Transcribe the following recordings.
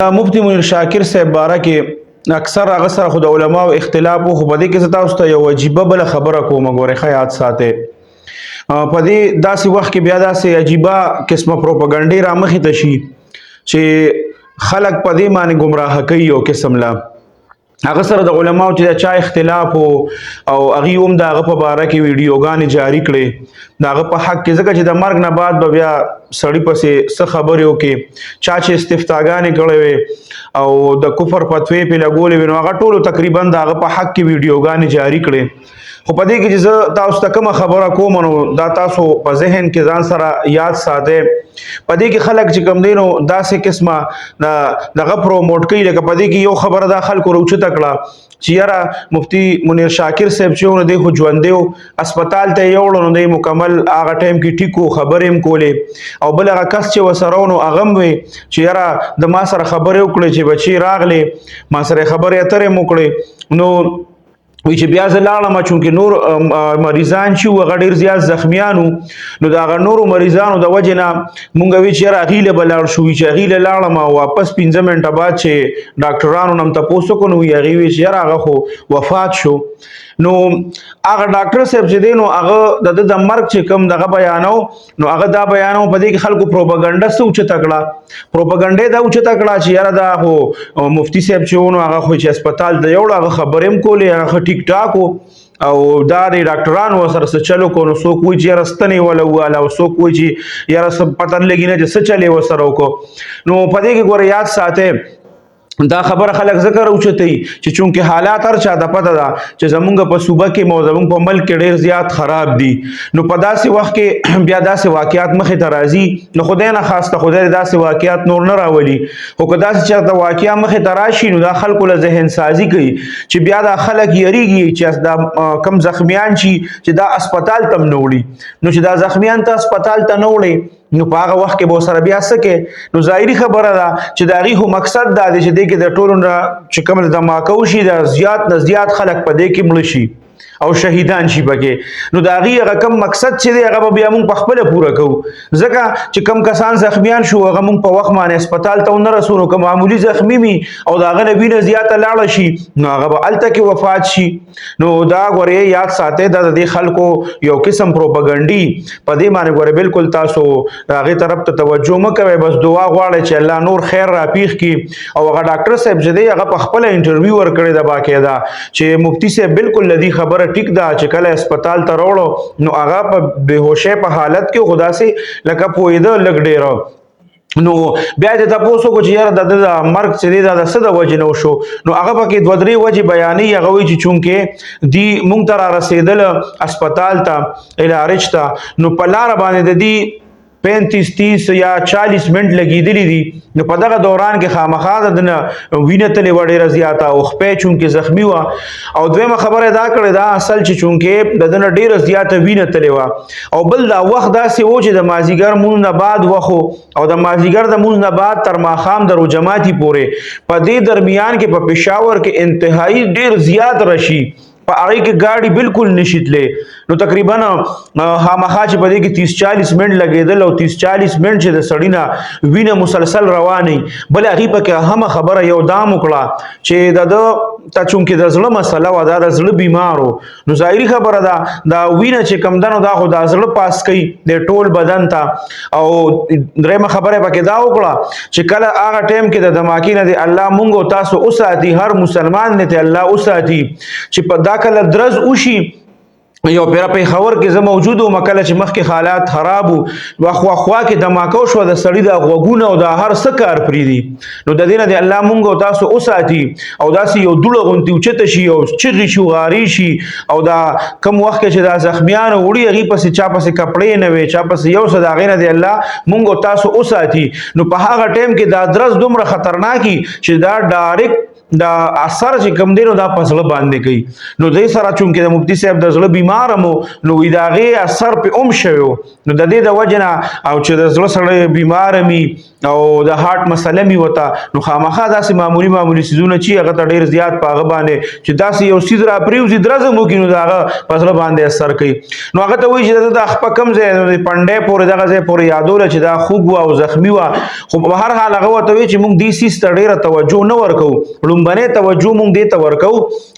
مفتی منیر شاکر صاحب باره کې اکثر هغه سره خو د علماو اختلاف خو په دې کې زه تاسو ته یو عجیبه بله خبره کوم ګورئ ښه یاد ساتئ په دې داسې وخت کې بیا داسې عجیبه قسمه پروپاګنډې رامخې ته شي چې خلک په دې باندې ګمراه کوي یو قسم لا هغه سره د علماو چې د چا اختلاف او هغوی هم د هغه په باره کې ویډیوګانې جاري کړې د هغه په حق کې ځکه چې د مرګ نه بعد به بیا سړي پسې څه خبرې وکړي چا چې استفتاګانې کړې وې او د کفر فتوې پې لګولې وې نو هغه ټولو تقریبا د هغه په حق کې ویډیوګانې جاري کړې خو په دې کې چې زه تاسو ته کومه خبره کوم نو دا تاسو په ذهن کې ځان سره یاد ساتئ په دې کې خلک چې کوم دی نو داسې قسمه دغه پروموټ کوي لکه په دې کې یو خبره دا خلکو راوچته کړه چې یاره مفتی منیر شاکر صاحب چې و نو دی خو ژوندی و اسپتال ته یې یوړو نو دی مکمل هغه ټایم کې ټیک و خبرې هم کولې او بل هغه کس چې ورسره و نو هغه هم وی چې یاره د ما سره خبرې وکړې چې بچي راغلې ما سره خبرې اترې مو وکړې نو وی چې بیا زه لاړم چونکې نور مریضان چې وو هغه ډېر زیات زخمیان وو نو د هغه نورو مریضانو د وجې نه مونږ وی چې یاره هغې له به لاړ شو چې هغې له لاړم او واپس 15 منټه بعد چې ډاکټرانو نه م تپوس وکړو نو هغې وی چې یاره هغه خو وفات شو نو هغه ډاکټر صاحب چې دی نو هغه د د مرګ چې کوم دغه بیانو نو هغه دا بیانو په دې کې خلکو پروپاګنډه څه اوچته کړه پروپاګنډې دا اوچته کړه چې یاره دا خو مفتی صاحب چې و نو هغه خو چې اسپتال ته یوړو هغه خبرې هم کولې هغه ټیک ټاک و او دا د ډاکټرانو ورسره څه چلو کو نو څوک وایي چې یاره ستنې وله وواله او څوک وایي چې یاره څه پته نه لګي نه چې څه چلې ورسره وکړو نو په دې کې ګوره یاد ساتئ دا خبره خلک ذکر اوچتي چې چونکه حالات هر چا د پته ده چې زمونږ په صوبه کې مو زمونږ په ملک کې ډېر زیات خراب دي نو په داسې وخت کې بیا داسې واقعات مخې ته راځي نو خدای نه خواسته خدای داسې واقعات نور نه راولي خو که داسې چېرته واقعه مخې ته راشي نو دا خلکو له ذهن سازي کوي چې بیا دا خلک یریږي چې دا کم زخمیان چې دا اسپتال ته نه وړي نو چې دا زخمیان ته اسپتال ته نه وړي نو په هغه وخت کې به ورسره بیا څه کې نو ظاهري خبره ده چې د هغې خو مقصد دا دی چې دې کې د ټولو نه چې کوم دماکه وشي د زیات نه زیات خلک په دې کې مړه شي او شهیدان شي پکې نو د هغې هغه کم مقصد چې دی هغه به بیا موږ په خپله پوره کوو ځکه چې کم کسان زخمیان شو هغه موږ په وخت باندې اسپتال ته ونه رسو نو که معمولي زخمي وي او د هغه نه وینه زیاته لاړه شي نو هغه به هلته کې وفات شي نو دا ګورې یاد ساتئ دا د دې خلکو یو قسم پروپاګنډي په دې باندې ګورې بالکل تاسو د هغې طرف ته توجه مه کوئ بس دعا غواړئ چې الله نور خیر راپیښ کړي او هغه ډاکټر صاحب چې دی هغه په خپله انټرویو ورکړې ده باقاعده چې مفتی صاحب بالکل له دې خبره ټیک ده چې کله اسپتال ته راوړو نو هغه په بېهوشۍ په حالت کې خو داسې لکه پوهېده لږ ډېره نو بیا یې تپوس وکړو چې یاره د مرګ چې دی دا د څه د وجې نه وشو نو هغه پکې 2-3 وجې بیانوي هغه وایي چې چونکې دی موږ ته را رسېدله اسپتال ته الارج ته نو په لاره باندې د دې 35-30 یا 40 منټ لګېدلي دي نو په دغه دوران کې خامخا د نه وینه تلې وه ډېره زیاته او خپۍ چونکې زخمي وه او دویمه خبره دا کړې دا اصل چې چونکې د ده نه ډېره زیاته وینه تلې وه او بل دا وخت داسې و چې د مازدیګر مونځ نه بعد وخو او د مازدیګر د مونځ نه بعد تر ماښام د روجماتي پورې په دې درمیان کې په پېښور کې انتهایی ډېر زیات رشي په هغې کې ګاډي بالکل نشي تللی نو تقریبا خامخا چې په دې کې 30-40 منټ لګېدل او 30-40 منټ چې د سړي نه وینه مسلسل روانې بل هغې پکې اهمه خبره یو دام وکړه چې د ده ته چونکې د زړه مسله وه دا د زړه بیمار و نو ظاهري خبره ده دا وینه چې کوم ده نو دا خو دا زړه پاس کوي د ټول بدن ته او درېیمه خبره پکې دا وکړه چې کله هغه ټایم کې د دماکي نه دی الله مونږ او تاسو وساتي هر مسلمان نه دی الله وساتي چې په دا کله درز وشي یو پېښور کې زه موجود وم کله چې مخکې حالات خراب وو خوا کې دماکه وشوه د سړي د غوږونه او د هر څه کار پرېږدي نو د دې نه دی الله مونږ او تاسو وساتي او داسې یو دوړه غوندې اوچته شي او چغې شي غارې شي او دا کم وخت کې چې دا زخمیان وړي هغې پسې چا پسې کپړې نه وي چا پسې یو څه د هغې نه دی الله مونږ او تاسو وساتي نو په هغه ټایم کې دا درز دومره خطرناکي چې دا ډایرکټ دا اثر چې کوم دی نو دا په زړه باندې کوي نو دې سره چونکې د مفتی صاحب د زړه بیمار هم نو وایي د هغې اثر پې هم شوی نو د دې د وجې نه او چې د زړه سړی بیمار وي او د هارت مسله می وتا نو خامخا داسې معمولی سيزونه چې هغه ته ډیر زیات پاغه باندې چې داسې یو سیز را پریوزي درزه مو کینو داغه پسله باندې اثر کوي نو هغه ته وایي چې د خپل کم ځای پنده پورې دغه ځای پورې یادول چې دا خوګ او زخمی و خو په هر حال هغه ته وایي چې موږ دې سیس ته ډیره توجه نه ورکو لومبنه توجه موږ دې ته ورکو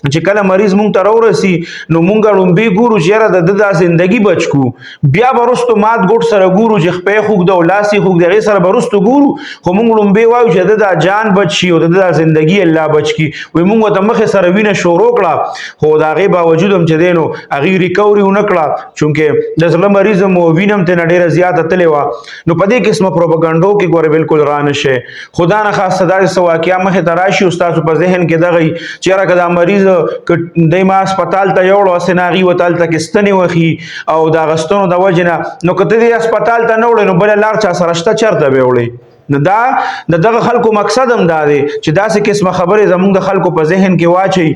چې کله مریض موږ ته راورسي نو موږ لومبي ګورو چې د زندگی بچکو بیا ورستو مات ګټ سره ګورو چې خپې خوګ د ولاسي خوګ دغه سره ورستو ګورو خو موږ لومبي وایو چې د جان بچي او د زندگی الله بچ کی وي موږ ته مخه سره وینه شروع کړه خو دا غي باوجود هم چې دینو اغي ریکوري ونکړه چونکه د زړه مریض مو وینم ته ډیره زیاته تللی و نو په دې قسمه پروپاګاندا کې ګوره بالکل را نشه خدا نه خاصه دا واقعیا مخه تراشي استاد په ذهن کې دغه چیرې کدا مریض د ما هسپتال ته یوړو سناغي وتال ته کستنی وخی او دا غستونو د وجنه نو کته دې هسپتال ته نه وړي نو بل لار چا سرهشته چرته به وړي نو دا دغه خلکو مقصد هم دا دی چې داسې قسمه خبرې زموږ د خلکو په ذهن کې واچي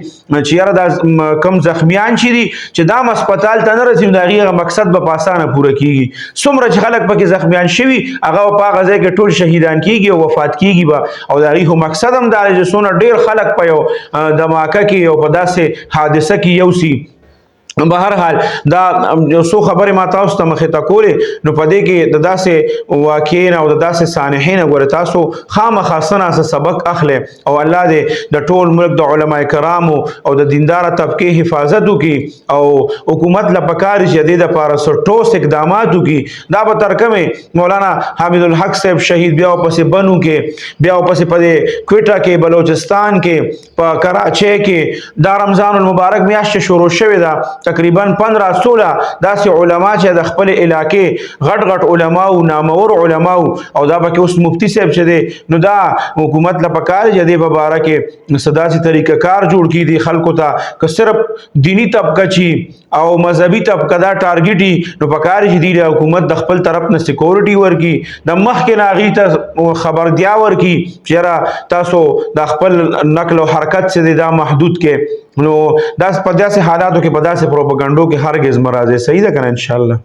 چې یاره دا کم زخمیان چې دي چې دا هسپتال ته نه رسي د هغې مقصد به په اسانه پوره کیږي څومره چې خلک پکې زخمیان شوي هغه په هغه ځای کې ټول شهیدان کیږي او وفات کیږي به او د هغې مقصد هم دا دی چې څونه ډېر خلک په یو دماکه کې او په داسې حادثه کې یوسي په هر حال دا یو څو خبرې ما تاسو ته مخې ته کولې نو په دې کې د داسې واقعین او د داسې سانحین ګوره تاسو خامخا څه سبق اخلي او الله دې د ټول ملک د علما کرامو او د دیندار طبقه حفاظت وکړي او حکومت له پکار چې دې دپاره ټوس اقدامات وکړي دا به تر کومې مولانا حامد الحق صاحب شهید بیا ورپسې بنو کې بیا ورپسې په دې کویټه کې بلوچستان کې په کراچۍ کې دا رمضان المبارک میاشت شروع شوې ده تقریبا 15-16 داسې علما چې د خپل علاقې غټ علما او نامور علما او دا پکې اوس مفتی صاحب چې دی نو دا حکومت له پکار چې دی په باره کې صداسي طریقه کار جوړ کړي دي خلکو ته که صرف دینی طبقه چی او مذهبي طبقه دا ټارګټي نو پکار چې دی حکومت د خپل طرف نه سکیورټي ورکي د مخکې ناغي ته خبردیا ورکي چې تاسو د خپل نقل او حرکت چې دا محدود کې نو دا په داسې حالاتو کې په داسې پروپاګاندا کې هرگز مرزه صحیح ده کنه ان شاء الله